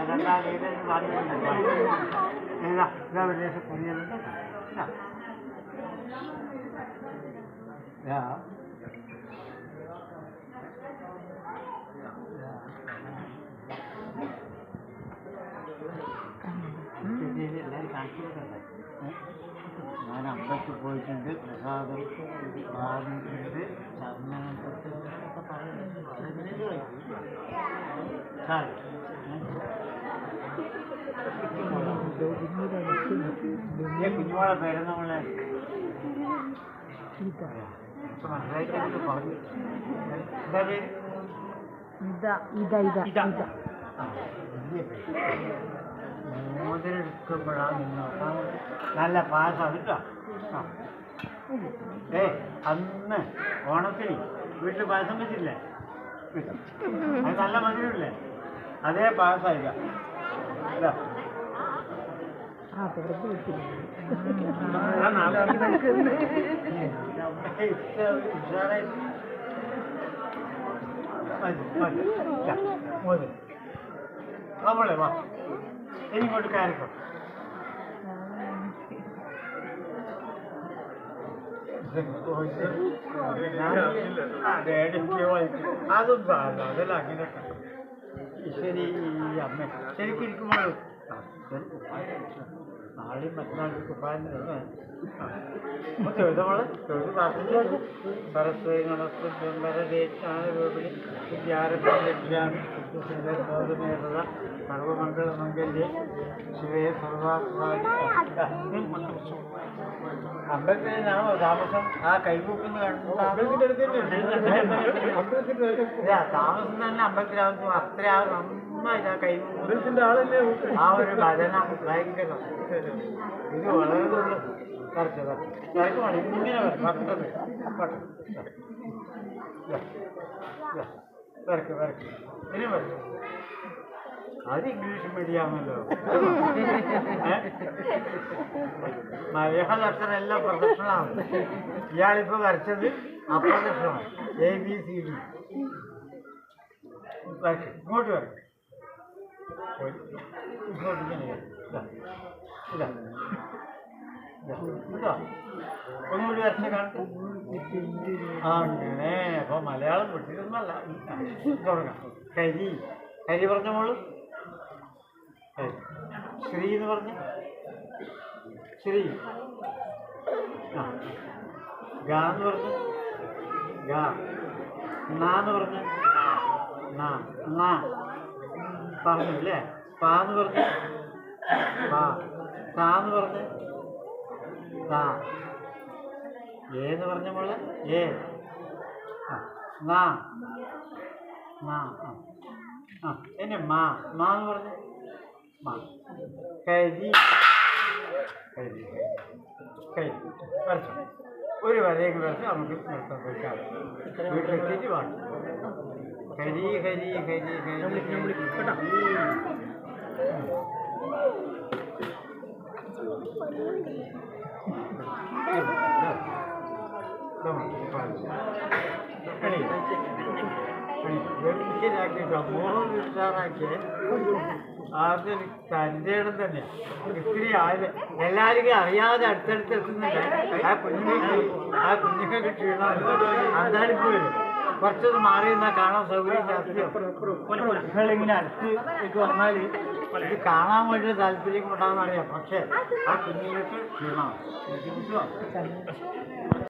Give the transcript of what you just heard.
രണ്ടാം തീയതി പറഞ്ഞിട്ടുണ്ട് ഇതാ വിദേശ കുഞ്ഞിലുണ്ട് എല്ലാവരും കാണിച്ചു കൊടുക്കണ്ടേ ഞാൻ അമ്പലത്തിൽ പോയിട്ടുണ്ട് പ്രസാദം വാങ്ങിയിട്ടുണ്ട് ചന്ദനം തൊട്ട് ഒക്കെ പറയുന്നത് സാർ കുഞ്ഞുമോളെ പേര് നമ്മളെ മനസ്സിലായിട്ട് പറഞ്ഞു എന്താ പേര് മോതിരെടുക്കുമ്പോഴാണ് നിന്ന് നല്ല പായസം കേട്ടോ അന്ന് ഓണത്തിന് വീട്ടിൽ പായസം വെച്ചില്ലേ അത് നല്ല മധുരമില്ലേ അതേ പായസമായില്ല നമ്മളെ വാ ഇനിങ്ങോട്ട് കയറിക്കോ അതും സാറില്ല അതല്ല അങ്ങനെയൊക്കെ ശരി ഈ അമ്മ ശരിക്കും ഇരിക്കുമ്പോൾ നാളെയും മറ്റന്നാളും കുപ്പായം ചോദിച്ചോള് ചോദിച്ച് പ്രാർത്ഥിച്ചു സരസ്വതി നമസ്കൃതി വിദ്യാരംഭ്യാണ് സർവമംഗളമംഗല്യേ ശിവേ സർവാത്മാതി അമ്പലത്തിനാണോ താമസം ആ കൈകൂക്കുന്ന താമസം തന്നെ അമ്പലത്തിലാകുമ്പോൾ അത്ര നന്നായിട്ട് ആ കൈകൂക്കുന്നതിന്റെ ആളല്ലേ ആ ഒരു ഭജന ഭയങ്കരം ഇത് വളരെ വരച്ചു വരച്ചു വേണം ഇങ്ങനെ വരക്കും വരക്ക് വരക്ക് ഇനി വരച്ചു അത് ഇംഗ്ലീഷ് മീഡിയമാണല്ലോ മലയാള അക്ഷരം എല്ലാം പ്രദക്ഷിണമാണ് ഇയാളിപ്പോൾ വരച്ചത് അപ്രദക്ഷിണമാണ് ABCD വരക്ക് ഇങ്ങോട്ട് വരക്ക് ഇങ്ങോട്ട് ഇങ്ങനെ ഇതാ ഇതാ ഒന്നുകൂടി വരച്ച കാണട്ടെ അങ്ങനെ അപ്പോൾ മലയാളം വിട്ടിട്ടൊന്നുമല്ല തുടങ്ങാം കരി കരി പറഞ്ഞ മോള് ശ്രീ എന്ന് പറഞ്ഞ് ശ്രീ ആ ഗാ എന്ന് പറഞ്ഞ് ഗാ നാന്ന് പറഞ്ഞ് നാ പറഞ്ഞില്ലേ പാന്ന് പറഞ്ഞ് പാ താന്ന് പറഞ്ഞ് താ ഏന്ന് പറഞ്ഞ മോളെ ഏ നാ ആ എന്നെ മാന്ന് പറഞ്ഞ് മാ കരി കരി കരി വരച്ചു ഒരു വരയൊക്കെ വരച്ച് നമുക്ക് നിർത്താൻ വെക്കാം വീട്ടിലെത്തിയിട്ട് വേണം കരി കരി കരി കരി മോഹൻസാറാക്കിയ അതൊരു തൻ്റെ ഇടം തന്നെയാണ് ഇത്തിരി എല്ലാവർക്കും അറിയാതെ അടുത്തടുത്ത് എത്തുന്നില്ല ആ കുഞ്ഞുങ്ങൾക്ക് ക്ഷീണം അന്താണിപ്പോയില്ല കുറച്ചൊന്ന് മാറി നിന്നാൽ കാണാൻ സൗകര്യം നിങ്ങളിങ്ങനെ അടുത്തേക്ക് വന്നാൽ ഇത് കാണാൻ വേണ്ടി താല്പര്യം കൊണ്ടാണെന്ന് അറിയാം പക്ഷേ ആ കുഞ്ഞുങ്ങൾക്ക് ക്ഷീണമാണ് ബുദ്ധിമുട്ടുമാണ്